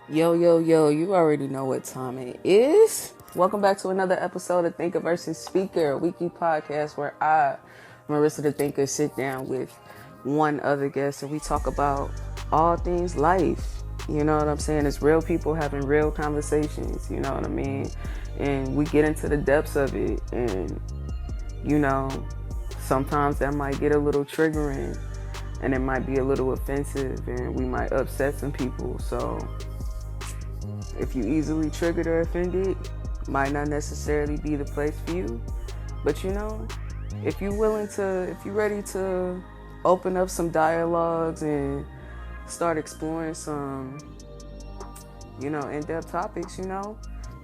Yo, yo, yo, you already know what time it is. Welcome back to another episode of Thinker versus Speaker, a weekly podcast where I, Marissa the Thinker, sit down with one other guest and we talk about all things life. You know what I'm saying? It's real people having real conversations, you know what I mean? And we get into the depths of it. And, you know, sometimes that might get a little triggering and it might be a little offensive and we might upset some people. So if you easily triggered or offended, might not necessarily be the place for you. But you know, if you're ready to open up some dialogues and start exploring some, in-depth topics,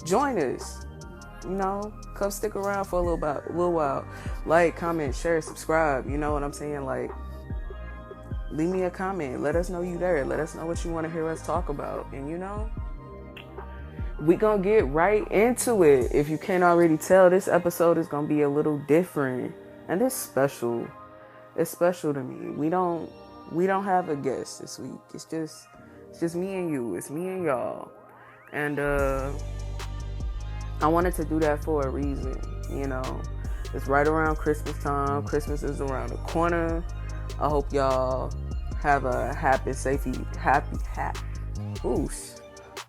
join us. Come stick around for a little while. Like, comment, share, subscribe. You know what I'm saying? Like, leave me a comment. Let us know you there. Let us know what you want to hear us talk about. And we gonna get right into it. If you can't already tell, this episode is gonna be a little different, and it's special. It's special to me. We don't have a guest this week. It's just me and you. It's me and y'all, and I wanted to do that for a reason. It's right around Christmas time. Christmas is around the corner. I hope y'all have a happy. Oosh.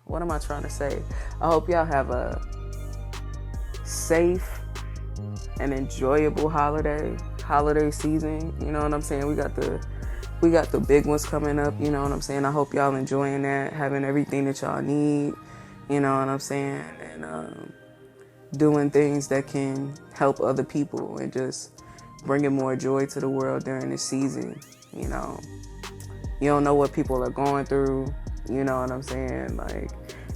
What am I trying to say? I hope y'all have a safe and enjoyable holiday season. You know what I'm saying? We got the big ones coming up. You know what I'm saying? I hope y'all enjoying that, having everything that y'all need. You know what I'm saying? And doing things that can help other people and just bringing more joy to the world during this season. You don't know what people are going through. You know what I'm saying? Like,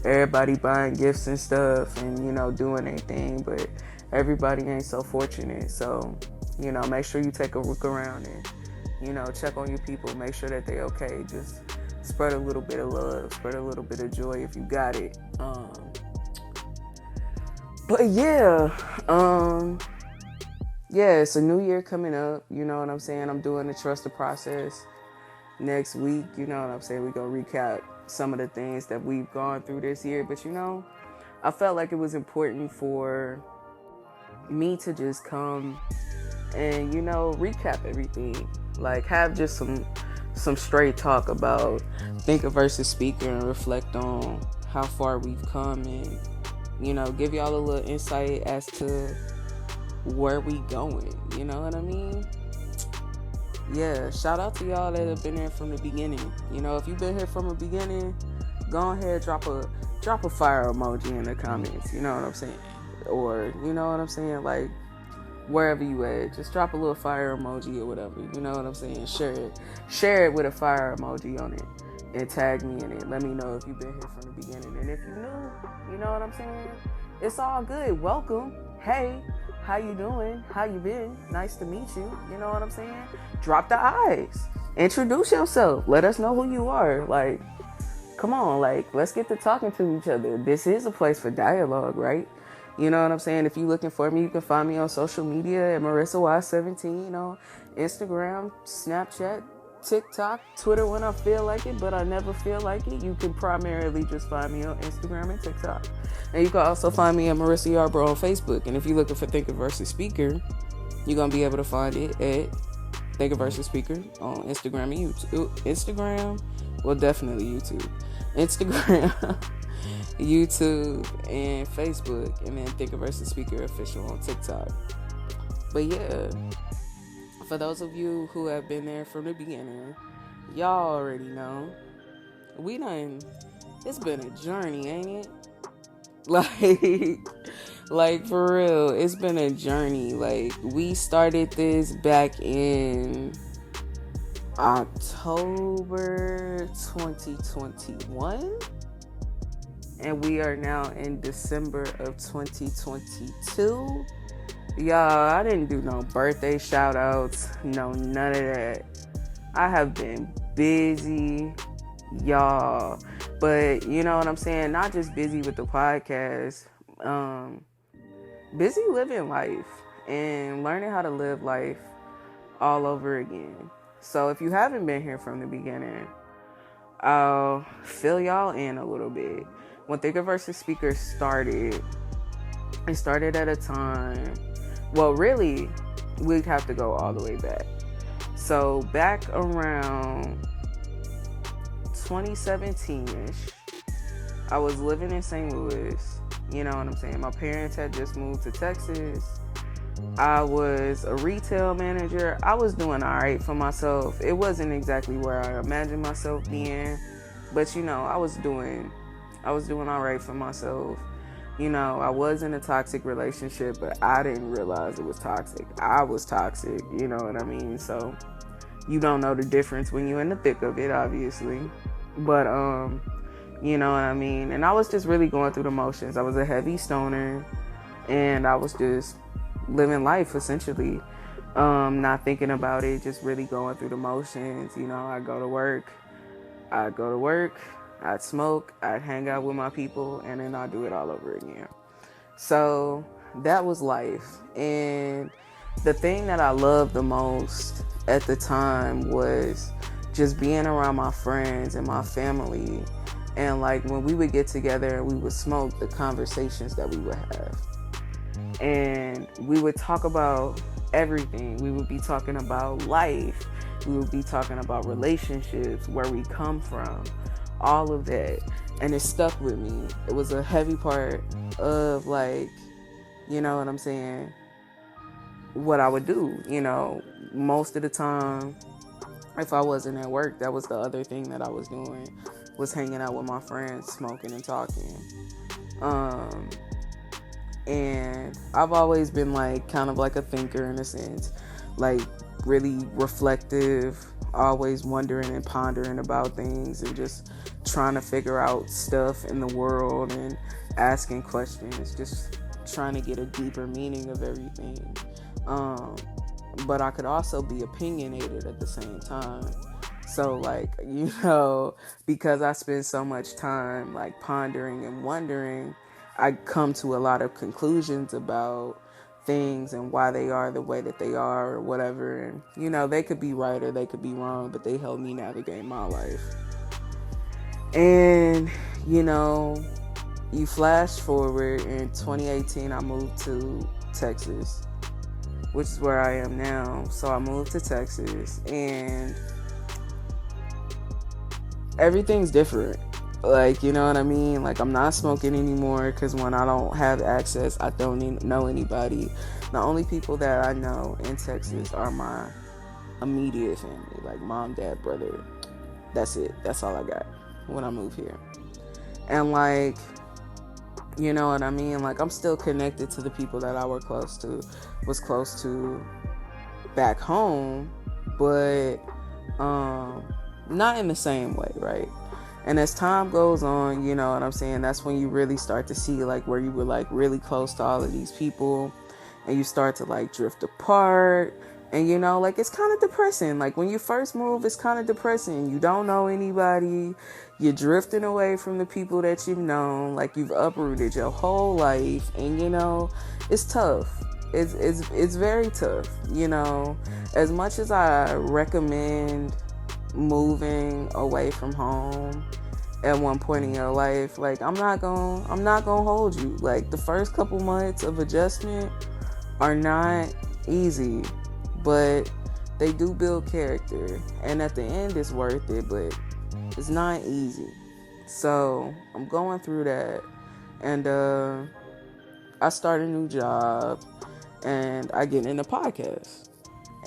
everybody buying gifts and stuff and, doing their thing, but everybody ain't so fortunate. So, make sure you take a look around and, check on your people. Make sure that they okay. Just spread a little bit of love, spread a little bit of joy if you got it. But yeah, it's a new year coming up. You know what I'm saying? I'm doing the Trust the Process next week. You know what I'm saying? We're going to recap some of the things that we've gone through this year. But, I felt like it was important for me to just come and, recap everything. Like, have just some straight talk about thinker versus speaker and reflect on how far we've come and, give y'all a little insight as to where we going. You know what I mean? Yeah, shout out to y'all that have been there from the beginning. If you've been here from the beginning, go ahead, drop a fire emoji in the comments. You know what I'm saying? Or, you know what I'm saying? Like, wherever you at, just drop a little fire emoji or whatever. You know what I'm saying? Share it with a fire emoji on it and tag me in it. Let me know if you've been here from the beginning. And if you're new, you know what I'm saying? It's all good. Welcome. Hey. How you doing? How you been? Nice to meet you. You know what I'm saying? Drop the eyes. Introduce yourself. Let us know who you are. Like, come on. Like, let's get to talking to each other. This is a place for dialogue, right? You know what I'm saying? If you're looking for me, you can find me on social media at MarissaY17 on Instagram, Snapchat, TikTok, Twitter when I feel like it, but I never feel like it. You can primarily just find me on Instagram and TikTok. And you can also find me at Marissa Yarbrough on Facebook. And if you're looking for Thinker versus Speaker, you're going to be able to find it at Thinker versus Speaker on Instagram and YouTube. Well, definitely YouTube. Instagram, YouTube, and Facebook. And then Thinker versus Speaker official on TikTok. But yeah, for those of you who have been there from the beginning, y'all already know. It's been a journey, ain't it? Like for real, it's been a journey. Like, we started this back in October 2021, and we are now in December of 2022. Y'all, I didn't do no birthday shout outs, no, none of that. I have been busy, y'all. But you know what I'm saying? Not just busy with the podcast, busy living life and learning how to live life all over again. So if you haven't been here from the beginning, I'll fill y'all in a little bit. When Thinker versus Speaker started, it started at a time, well, really, we'd have to go all the way back. So back around 2017-ish, I was living in St. Louis. You know what I'm saying? My parents had just moved to Texas. I was a retail manager. I was doing all right for myself. It wasn't exactly where I imagined myself being, but you know, I was doing all right for myself. You know, I was in a toxic relationship, but I didn't realize it was toxic. I was toxic, you know what I mean? So you don't know the difference when you're in the thick of it, obviously. But you know what I mean? And I was just really going through the motions. I was a heavy stoner, and I was just living life, essentially. Not thinking about it, just really going through the motions. You know, I'd go to work, I'd smoke, I'd hang out with my people, and then I'd do it all over again. So that was life. And the thing that I loved the most at the time was just being around my friends and my family. And like when we would get together and we would smoke, the conversations that we would have. And we would talk about everything. We would be talking about life. We would be talking about relationships, where we come from, all of that. And it stuck with me. It was a heavy part of, like, you know what I'm saying, what I would do. You know, most of the time, if I wasn't at work, that was the other thing that I was doing, was hanging out with my friends, smoking and talking. And I've always been like kind of like a thinker in a sense, like really reflective, always wondering and pondering about things and just trying to figure out stuff in the world and asking questions, just trying to get a deeper meaning of everything. But I could also be opinionated at the same time. So like, you know, because I spend so much time like pondering and wondering, I come to a lot of conclusions about things and why they are the way that they are or whatever. And, you know, they could be right or they could be wrong, but they help me navigate my life. And, you know, you flash forward in 2018, I moved to Texas, which is where I am now. So I moved to Texas and everything's different. Like, you know what I mean? Like, I'm not smoking anymore because when I don't have access, I don't know anybody. The only people that I know in Texas are my immediate family, like mom, dad, brother. That's it. That's all I got when I move here. And like, you know what I mean? Like, I'm still connected to the people that I was close to back home, but not in the same way, right? And as time goes on, you know what I'm saying, that's when you really start to see like where you were like really close to all of these people and you start to like drift apart. And you know, like, it's kind of depressing. Like, when you first move, it's kind of depressing. You don't know anybody. You're drifting away from the people that you've known. Like, you've uprooted your whole life. And, you know, it's tough. It's very tough, you know. As much as I recommend moving away from home at one point in your life, like, I'm not gonna hold you. Like, the first couple months of adjustment are not easy, but they do build character, and at the end it's worth it, but it's not easy. So I'm going through that, and I start a new job, and I get into podcasts,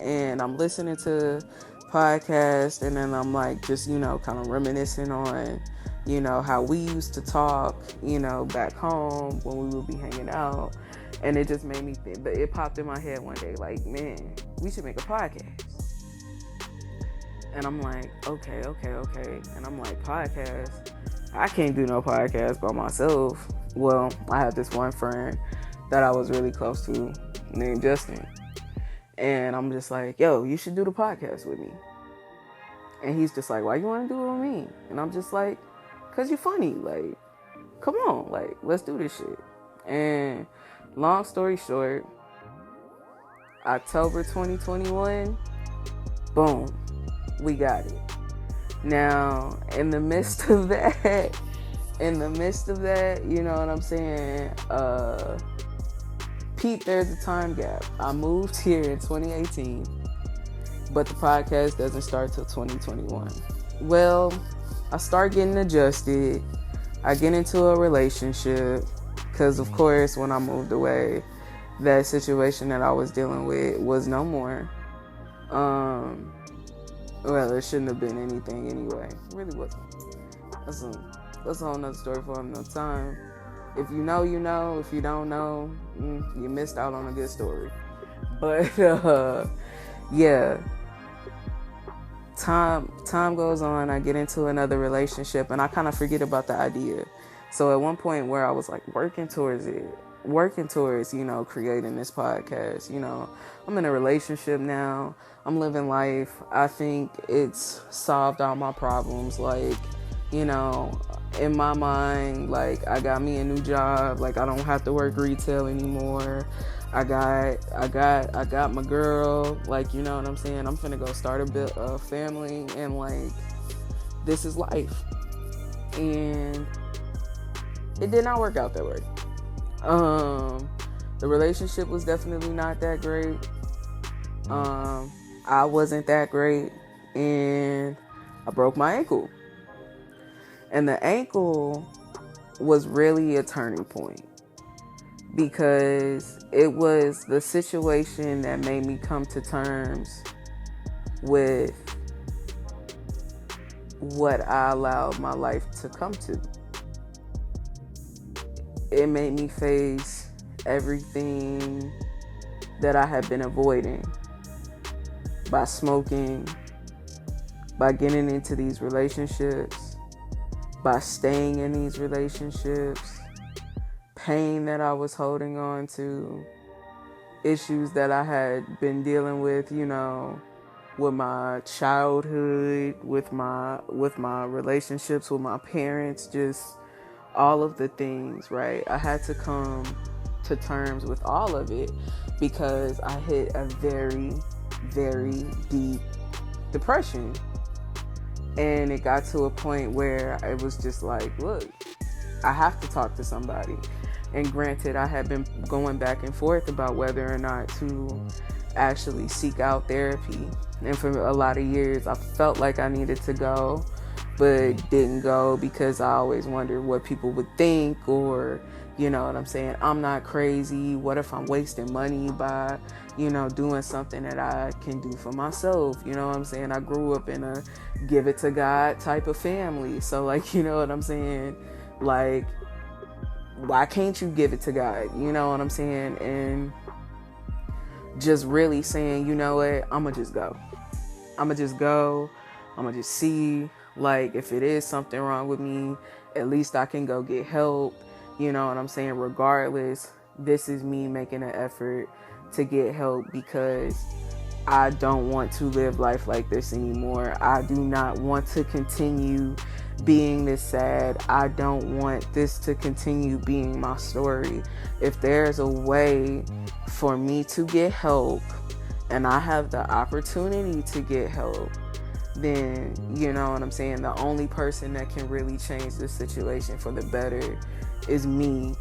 and I'm listening to podcasts, and then I'm like, just, you know, kind of reminiscing on, you know, how we used to talk, you know, back home when we would be hanging out. And it just made me think, but it popped in my head one day, like, man, we should make a podcast. And I'm like, okay. And I'm like, podcast? I can't do no podcast by myself. Well, I had this one friend that I was really close to named Justin. And I'm just like, yo, you should do the podcast with me. And he's just like, why you want to do it with me? And I'm just like, because you're funny. Like, come on, like, let's do this shit. And long story short, October 2021, boom, we got it. Now, in the midst of that, you know what I'm saying? Pete, there's a time gap. I moved here in 2018, but the podcast doesn't start till 2021. Well, I start getting adjusted. I get into a relationship because, of course, when I moved away, that situation that I was dealing with was no more. Well, it shouldn't have been anything anyway. It really wasn't. That's a whole nother story for another time. If you know, you know. If you don't know, you missed out on a good story. But yeah, time goes on. I get into another relationship, and I kind of forget about the idea. So at one point where I was like working towards, creating this podcast. I'm in a relationship now. I'm living life. I think it's solved all my problems. Like, in my mind, like, I got me a new job. Like, I don't have to work retail anymore. I got my girl. Like, you know what I'm saying? I'm finna go start a family, and like, this is life. And it did not work out that way. The relationship was definitely not that great. I wasn't that great, and I broke my ankle. And the ankle was really a turning point because it was the situation that made me come to terms with what I allowed my life to come to. It made me face everything that I had been avoiding by smoking, by getting into these relationships, by staying in these relationships, pain that I was holding on to, issues that I had been dealing with, with my childhood, with my relationships with my parents, just all of the things, right? I had to come to terms with all of it because I hit a very, very deep depression. And it got to a point where it was just like, look, I have to talk to somebody. And granted, I had been going back and forth about whether or not to actually seek out therapy. And for a lot of years, I felt like I needed to go, but didn't go because I always wondered what people would think, or, you know what I'm saying? I'm not crazy. What if I'm wasting money by, doing something that I can do for myself? You know what I'm saying? I grew up in a give it to God type of family. So, like, you know what I'm saying? Like, why can't you give it to God? You know what I'm saying? And just really saying, you know what? I'm going to just go. I'm going to just see, like, if it is something wrong with me, at least I can go get help. You know what I'm saying? Regardless, this is me making an effort to get help because I don't want to live life like this anymore. I do not want to continue being this sad. I don't want this to continue being my story. If there's a way for me to get help and I have the opportunity to get help, then, you know what I'm saying, the only person that can really change this situation for the better is me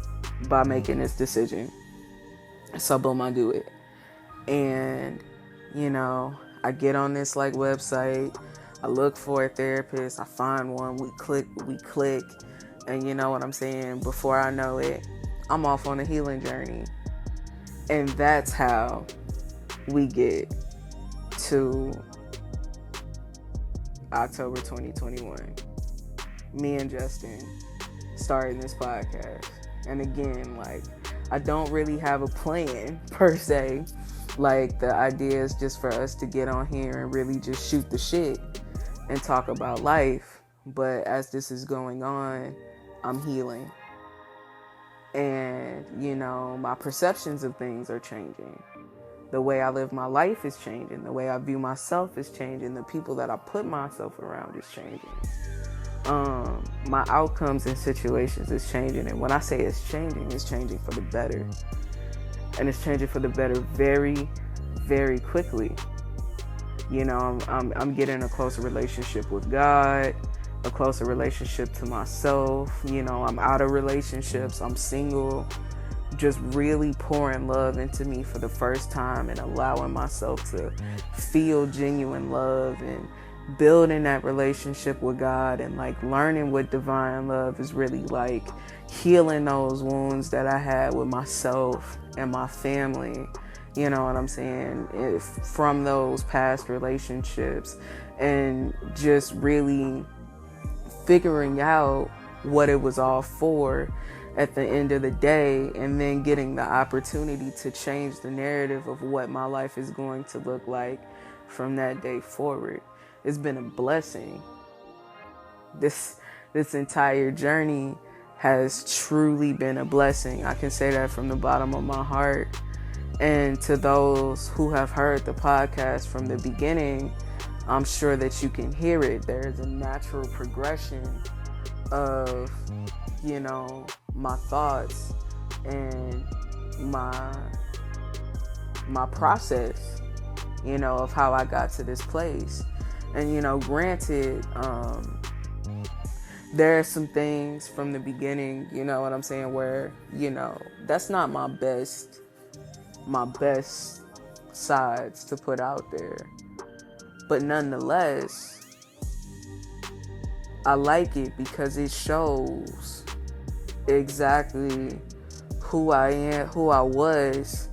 by making this decision. So boom, I do it. And, I get on this like website, I look for a therapist, I find one, we click, and you know what I'm saying, before I know it, I'm off on a healing journey. And that's how we get to October 2021. Me and Justin starting this podcast. And again, like, I don't really have a plan per se. Like, the idea is just for us to get on here and really just shoot the shit and talk about life. But as this is going on, I'm healing. And, my perceptions of things are changing. The way I live my life is changing. The way I view myself is changing. The people that I put myself around is changing. My outcomes in situations is changing. And when I say it's changing for the better. And it's changing for the better very, very quickly. You know, I'm getting a closer relationship with God, a closer relationship to myself. You know, I'm out of relationships, I'm single, just really pouring love into me for the first time and allowing myself to feel genuine love and building that relationship with God and like learning what divine love is really like, healing those wounds that I had with myself and my family. You know what I'm saying? From those past relationships, and just really figuring out what it was all for at the end of the day, and then getting the opportunity to change the narrative of what my life is going to look like from that day forward. It's been a blessing. This entire journey has truly been a blessing. I can say that from the bottom of my heart. And to those who have heard the podcast from the beginning, I'm sure that you can hear it. There's a natural progression of, you know, my thoughts and my process, you know, of how I got to this place. And, you know, granted, there are some things from the beginning, you know what I'm saying, where, you know, that's not my best sides to put out there. But nonetheless, I like it because it shows exactly who I am, who I was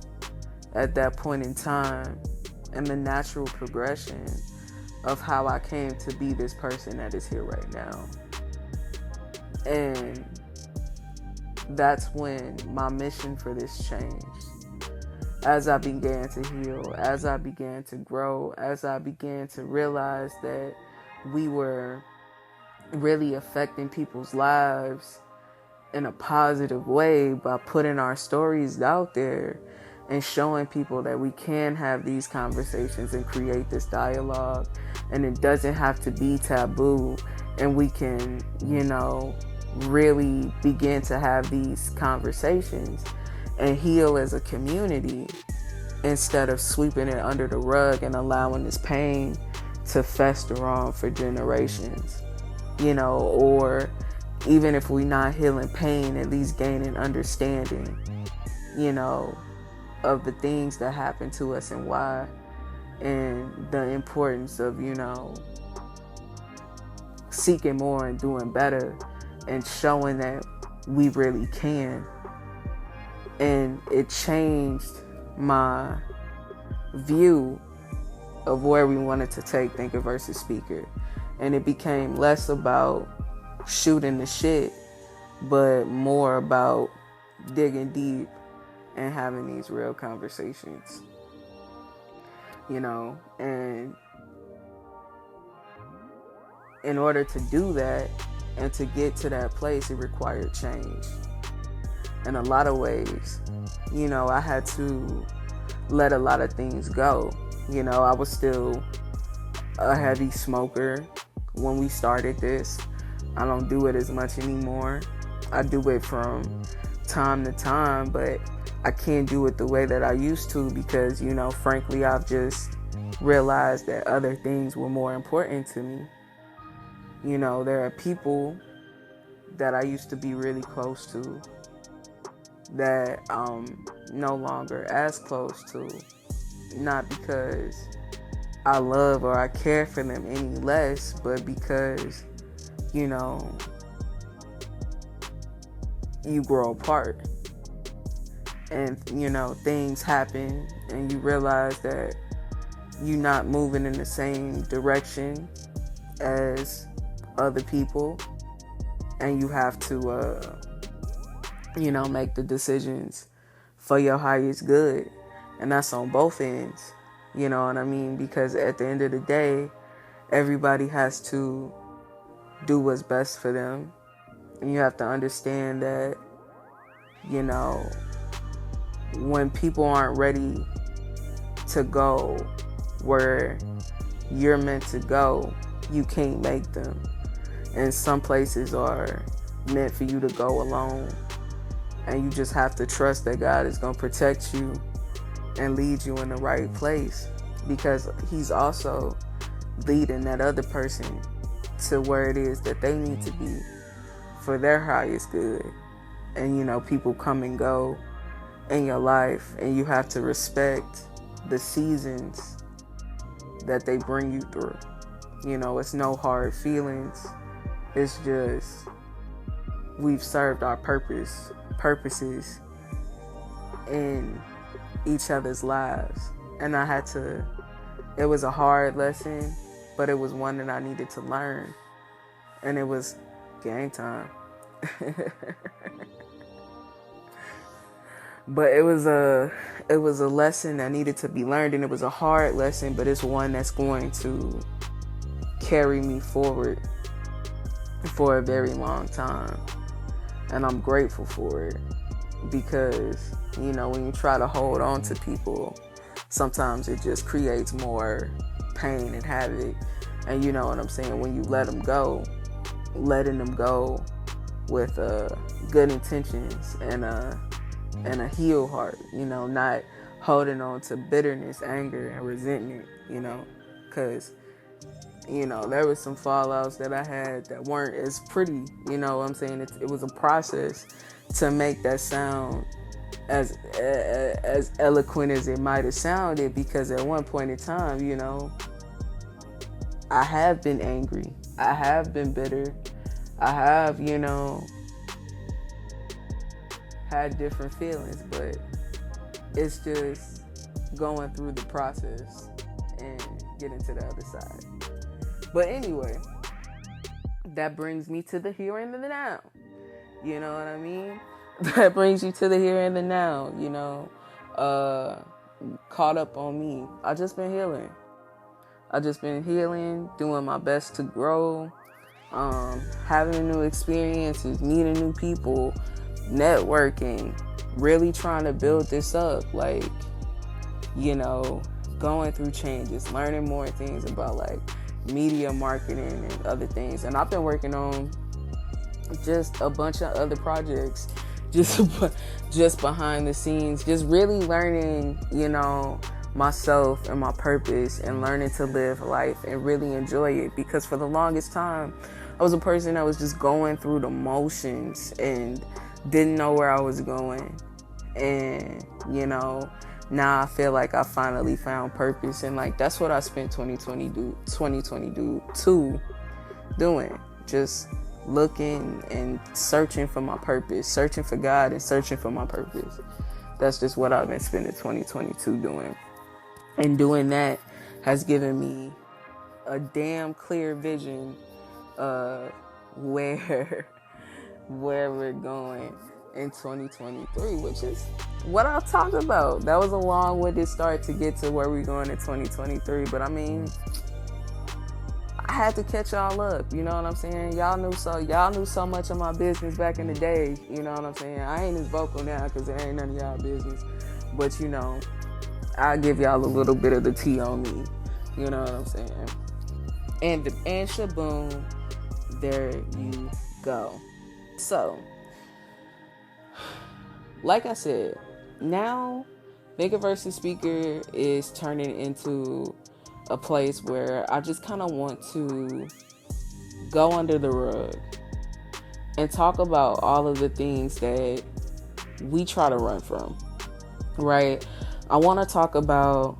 at that point in time, and the natural progression of how I came to be this person that is here right now. And that's when my mission for this changed. As I began to heal, as I began to grow, as I began to realize that we were really affecting people's lives in a positive way by putting our stories out there and showing people that we can have these conversations and create this dialogue, and it doesn't have to be taboo, and we can, you know, really begin to have these conversations and heal as a community instead of sweeping it under the rug and allowing this pain to fester on for generations, you know, or even if we're not healing pain, at least gaining understanding, you know, of the things that happen to us and why, and the importance of, you know, seeking more and doing better and showing that we really can. And it changed my view of where we wanted to take Thinker versus Speaker. And it became less about shooting the shit, but more about digging deep and having these real conversations. You know, and in order to do that and to get to that place, it required change. In a lot of ways, you know, I had to let a lot of things go. You know, I was still a heavy smoker when we started this. I don't do it as much anymore. I do it from time to time, but I can't do it the way that I used to because, you know, frankly, I've just realized that other things were more important to me. You know, there are people that I used to be really close to that I'm no longer as close to, not because I love or I care for them any less, but because, you know, you grow apart and, you know, things happen and you realize that you're not moving in the same direction as other people, and you have to you know, make the decisions for your highest good. And that's on both ends, you know what I mean? Because at the end of the day, everybody has to do what's best for them. And you have to understand that, you know, when people aren't ready to go where you're meant to go, you can't make them. And some places are meant for you to go alone. And you just have to trust that God is going to protect you and lead you in the right place. because he's also leading that other person to where it is that they need to be for their highest good. And, people come and go in your life, and you have to respect the seasons that they bring you through. It's no hard feelings. It's just we've served our purposes in each other's lives. And it was a hard lesson, but it was one that I needed to learn. And it was game time. But it was a lesson that needed to be learned, and it was a hard lesson, but it's one that's going to carry me forward for a very long time. And I'm grateful for it, because, when you try to hold on to people, sometimes it just creates more pain and havoc. And you know what I'm saying? When you letting them go with good intentions and a healed heart, not holding on to bitterness, anger, and resentment, because, there was some fallouts that I had that weren't as pretty, what I'm saying? It was a process to make that sound as eloquent as it might have sounded, because at one point in time, I have been angry. I have been bitter. I have, had different feelings, but it's just going through the process and getting to the other side. But anyway, that brings me to the here and the now. You know what I mean? That brings you to the here and the now, caught up on me. I just been healing, doing my best to grow, having new experiences, meeting new people, networking, really trying to build this up, going through changes, learning more things about media marketing and other things. And I've been working on just a bunch of other projects, just behind the scenes, just really learning, myself and my purpose, and learning to live life and really enjoy it. Because for the longest time, I was a person that was just going through the motions and didn't know where I was going. And, now I feel like I finally found purpose. And that's what I spent 2022 doing. Just looking and searching for my purpose, searching for God and searching for my purpose. That's just what I've been spending 2022 doing. And doing that has given me a damn clear vision of where we're going in 2023, which is what I'll talk about. That was a long-winded start to get to where we're going in 2023, but I mean, I had to catch y'all up, you know what I'm saying? Y'all knew so much of my business back in the day, you know what I'm saying? I ain't as vocal now because it ain't none of y'all business, but I'll give y'all a little bit of the tea on me, you know what I'm saying? And shaboom, there you go. So, like I said, now Maker versus Speaker is turning into a place where I just kind of want to go under the rug and talk about all of the things that we try to run from, right? I want to talk about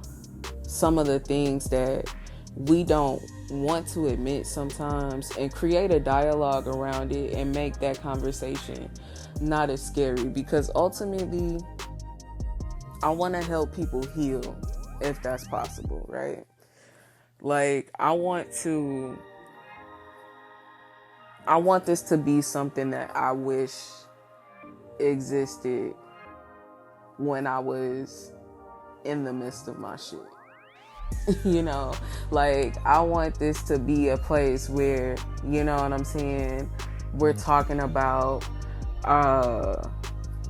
some of the things that we don't want to admit sometimes, and create a dialogue around it and make that conversation not as scary, because ultimately I want to help people heal if that's possible, right? I want this to be something that I wish existed when I was in the midst of my shit. I want this to be a place where, you know what I'm saying, we're talking about,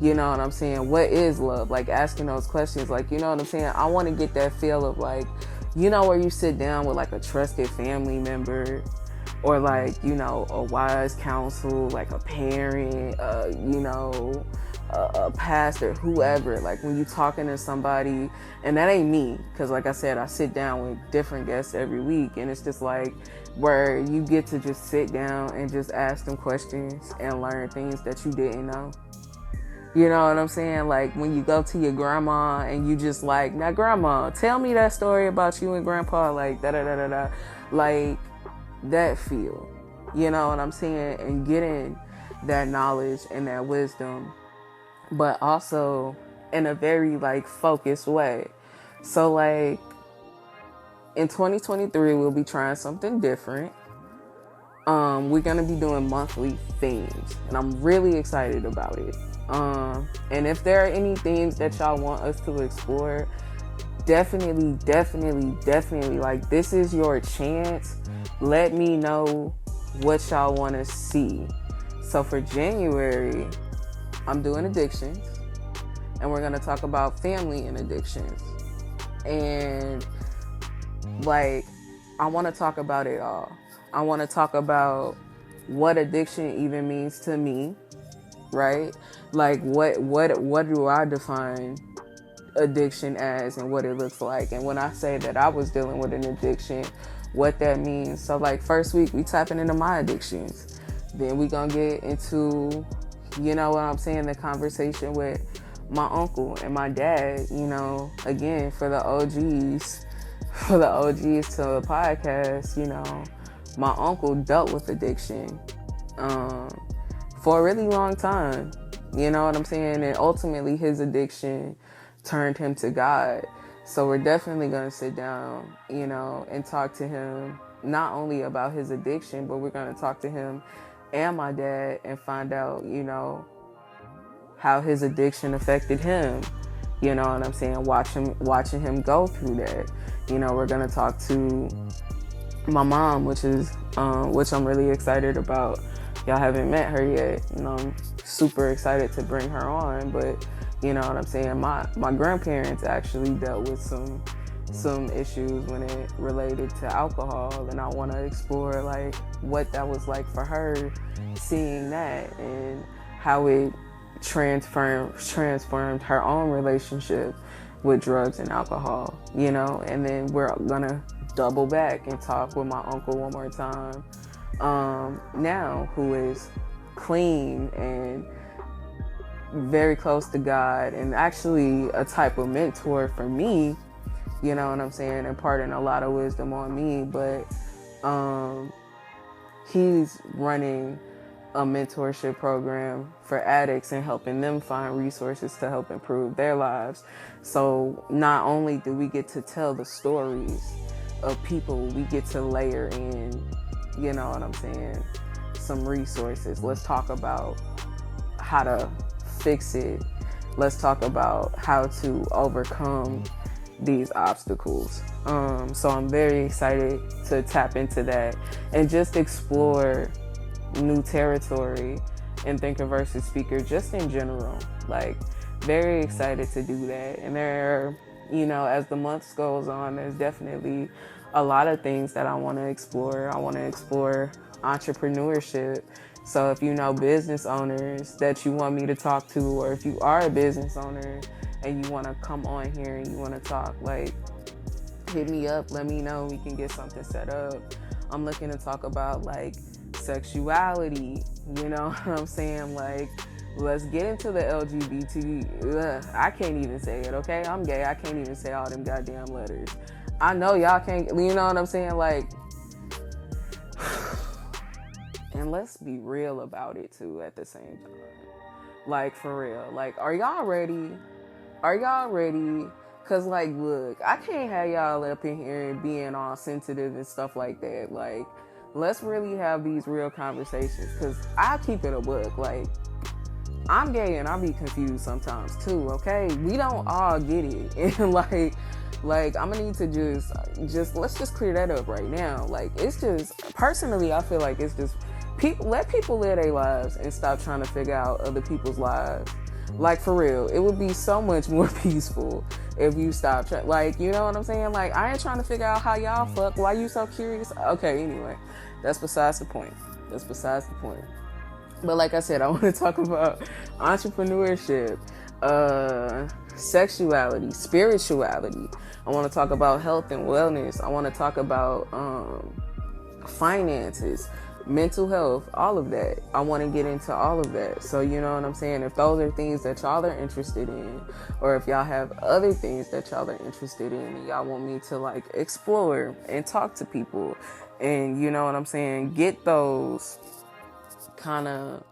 you know what I'm saying, what is love? Asking those questions, you know what I'm saying? I want to get that feel of where you sit down with a trusted family member, or a wise counsel, a parent, a pastor, whoever, like when you talking to somebody, and that ain't me, because like I said, I sit down with different guests every week, and it's just like where you get to just sit down and just ask them questions and learn things that you didn't know. You know what I'm saying? Like when you go to your grandma and you just like, now grandma, tell me that story about you and grandpa, like da da da da da, like that feel. You know what I'm saying? And getting that knowledge and that wisdom, but also in a very like focused way. So like in 2023, we'll be trying something different. We're gonna be doing monthly themes, and I'm really excited about it. And if there are any themes that y'all want us to explore, definitely, like this is your chance. Let me know what y'all want to see. So for January, I'm doing addictions, and we're gonna talk about family and addictions. And like, I want to talk about it all. I want to talk about what addiction even means to me, right? Like what do I define addiction as and what it looks like? And when I say that I was dealing with an addiction, what that means. So like first week, we tapping into my addictions. Then we gonna get into, you know what I'm saying, the conversation with my uncle and my dad, you know, again, for the OGs to the podcast, you know, my uncle dealt with addiction for a really long time, you know what I'm saying? And ultimately his addiction turned him to God. So we're definitely going to sit down, you know, and talk to him, not only about his addiction, but we're going to talk to him and my dad and find out, you know, how his addiction affected him. You know what I'm saying? Watching him go through that. You know, we're going to talk to my mom, which I'm really excited about. Y'all haven't met her yet. You know, I'm super excited to bring her on, but you know what I'm saying? My grandparents actually dealt with some issues when it related to alcohol, and I want to explore like what that was like for her, seeing that and how it transformed her own relationship with drugs and alcohol, you know. And then we're gonna double back and talk with my uncle one more time, now, who is clean and very close to God, and actually a type of mentor for me, you know what I'm saying, imparting a lot of wisdom on me. But he's running a mentorship program for addicts and helping them find resources to help improve their lives. So not only do we get to tell the stories of people, we get to layer in, you know what I'm saying, some resources. Let's talk about how to fix it. Let's talk about how to overcome these obstacles. So I'm very excited to tap into that and just explore new territory in Thinker versus Speaker, just in general. Like, very excited to do that. And there are, you know, as the months goes on, there's definitely a lot of things that I want to explore. I want to explore entrepreneurship. So if you know business owners that you want me to talk to, or if you are a business owner and you want to come on here and you want to talk, like, hit me up, let me know, we can get something set up. I'm looking to talk about like sexuality, you know what I'm saying? Like, let's get into the LGBT. I can't even say it, okay? I'm gay. I can't even say all them goddamn letters. I know y'all can't, you know what I'm saying? Like, and let's be real about it too at the same time. Like, for real. Like, are y'all ready? Are y'all ready? Cause like, look, I can't have y'all up in here and being all sensitive and stuff like that. Like, let's really have these real conversations. Cause I keep it a book. Like, I'm gay and I be confused sometimes too. Okay, we don't all get it, and like I'm gonna need to just let's just clear that up right now. Like, it's just, personally, I feel like it's just let people live their lives and stop trying to figure out other people's lives. Like, for real, it would be so much more peaceful if you stop like, you know what I'm saying? Like, I ain't trying to figure out how y'all fuck. Why you so curious? Okay, anyway, that's besides the point. But like I said, I want to talk about entrepreneurship, sexuality, spirituality. I want to talk about health and wellness. I want to talk about finances, mental health, all of that. I want to get into all of that. So, you know what I'm saying? If those are things that y'all are interested in, or if y'all have other things that y'all are interested in, and y'all want me to like explore and talk to people, and you know what I'm saying, get those kind of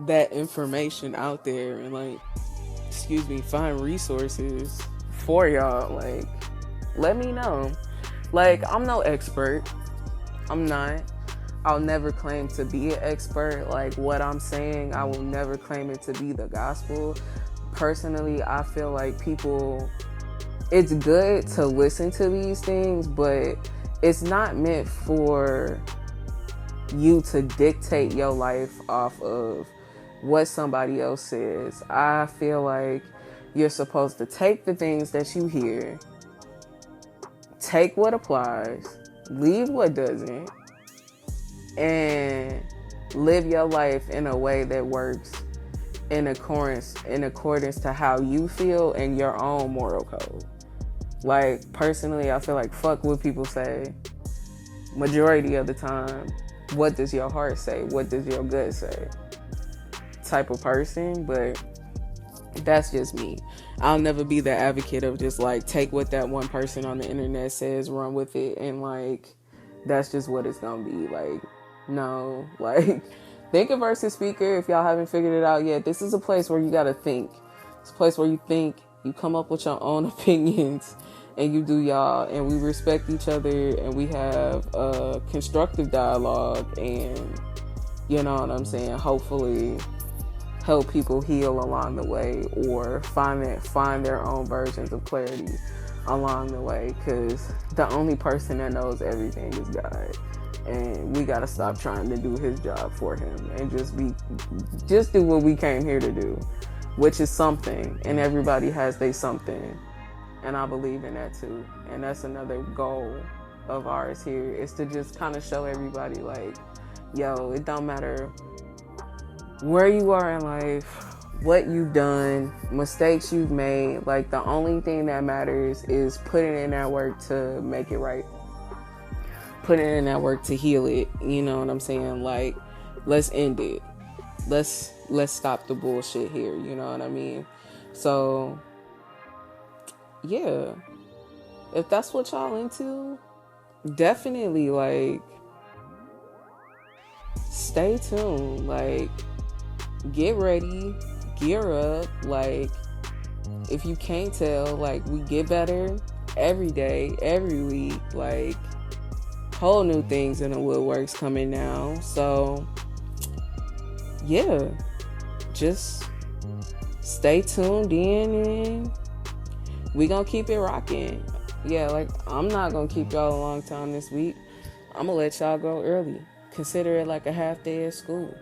that information out there, and like, find resources for y'all, like, let me know. Like, I'm no expert. I'm not. I'll never claim to be an expert. Like, what I'm saying, I will never claim it to be the gospel. Personally, I feel like people, it's good to listen to these things, but it's not meant for you to dictate your life off of what somebody else says. I feel like you're supposed to take the things that you hear, take what applies, leave what doesn't, and live your life in a way that works in accordance to how you feel and your own moral code. Like, personally, I feel like fuck what people say. Majority of the time, what does your heart say? What does your gut say? Type of person, but that's just me. I'll never be the advocate of just like take what that one person on the internet says, run with it, and like that's just what it's gonna be. Like, no, like thinker versus speaker, if y'all haven't figured it out yet, this is a place where you gotta think. It's a place where you think, you come up with your own opinions, and you do y'all, and we respect each other, and we have a constructive dialogue, and you know what I'm saying, hopefully help people heal along the way, or find their own versions of clarity along the way, because the only person that knows everything is God, and we got to stop trying to do his job for him and just do what we came here to do, which is something, and everybody has their something, and I believe in that too. And that's another goal of ours here, is to just kind of show everybody like, yo, it don't matter where you are in life, what you've done, mistakes you've made. Like, the only thing that matters is putting in that work to make it right, putting in that work to heal it. You know what I'm saying? Like, let's end it. Let's stop the bullshit here. You know what I mean? So yeah, if that's what y'all into, definitely like stay tuned. Like, get ready, gear up. Like, if you can't tell, like, we get better every day, every week. Like, whole new things in the woodworks coming now. So yeah, just stay tuned in, and we gonna keep it rocking. Yeah, like, I'm not gonna keep y'all a long time this week. I'm gonna let y'all go early. Consider it like a half day at school.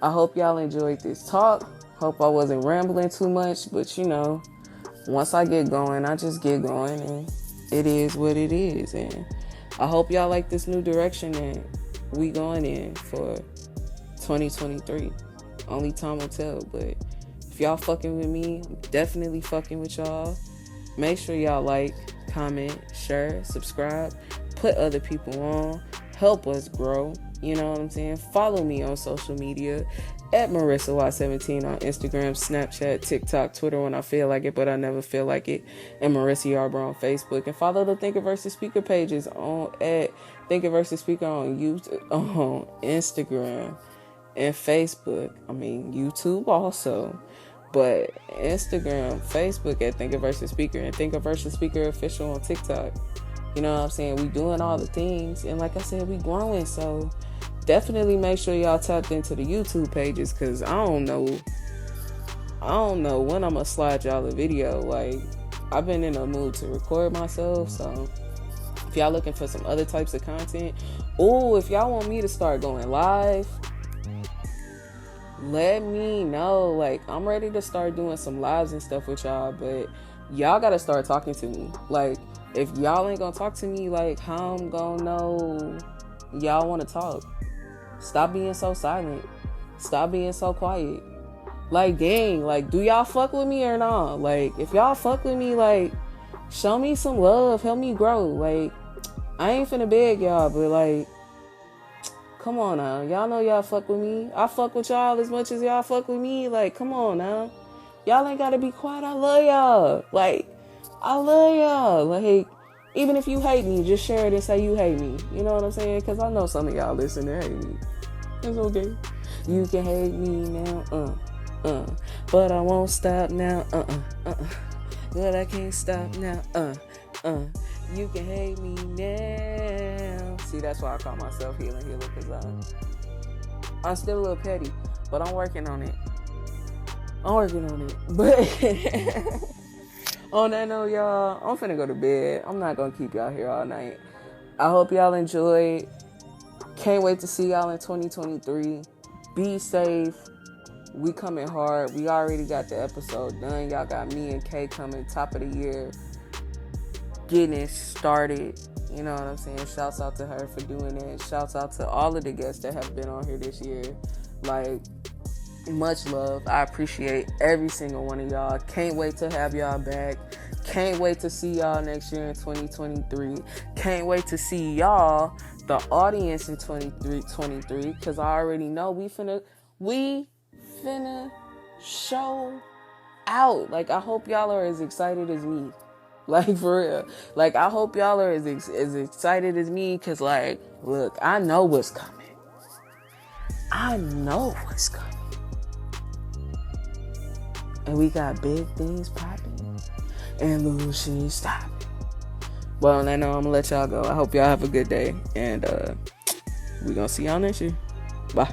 I hope y'all enjoyed this talk. Hope I wasn't rambling too much, but you know, once I get going, I just get going, and it is what it is. And I hope y'all like this new direction that we going in for 2023. Only time will tell, but if y'all fucking with me, I'm definitely fucking with y'all. Make sure y'all like, comment, share, subscribe, put other people on, help us grow. You know what I'm saying? Follow me on social media at MarissaY17 on Instagram, Snapchat, TikTok, Twitter when I feel like it, but I never feel like it. And Marissa Yarbrough on Facebook. And follow the Thinker vs. Speaker pages at Thinker vs. Speaker on YouTube, on Instagram and Facebook. I mean, YouTube also. But Instagram, Facebook at Thinker vs. Speaker, and Thinker vs. Speaker official on TikTok. You know what I'm saying? We doing all the things. And like I said, we growing. So definitely make sure y'all tapped into the YouTube pages, because I don't know when I'm going to slide y'all a video. Like, I've been in a mood to record myself. So if y'all looking for some other types of content, if y'all want me to start going live, let me know. Like, I'm ready to start doing some lives and stuff with y'all, but y'all got to start talking to me. Like, if y'all ain't gonna talk to me, like, how I'm gonna know y'all want to talk? Stop being so silent. Stop being so quiet. Like, dang, like, do y'all fuck with me or not? Like, if y'all fuck with me, like, show me some love. Help me grow. Like, I ain't finna beg y'all, but, like, come on now. Y'all know y'all fuck with me. I fuck with y'all as much as y'all fuck with me. Like, come on now. Y'all ain't gotta be quiet. I love y'all. Like, I love y'all. Like, even if you hate me, just share it and say you hate me. You know what I'm saying? Because I know some of y'all listen and hate me. It's okay. You can hate me now, but I won't stop now, but I can't stop now, you can hate me now. See, that's why I call myself Healer, because I'm still a little petty, but I'm working on it. But on that note, y'all, I'm finna go to bed. I'm not gonna keep y'all here all night. I hope y'all enjoyed. Can't wait to see y'all in 2023. Be safe. We coming hard. We already got the episode done. Y'all got me and Kay coming top of the year, getting it started. You know what I'm saying? Shouts out to her for doing it. Shouts out to all of the guests that have been on here this year. Like, much love. I appreciate every single one of y'all. Can't wait to have y'all back. Can't wait to see y'all next year in 2023. Can't wait to see y'all, the audience, in 2023, because I already know we finna show out. Like, I hope y'all are as excited as me. Like, for real. Like, I hope y'all are as excited as me, because, like, look, I know what's coming. And we got big things popping and little shit stopping. Well, on that note, I'm gonna let y'all go. I hope y'all have a good day, and we gonna see y'all next year. Bye.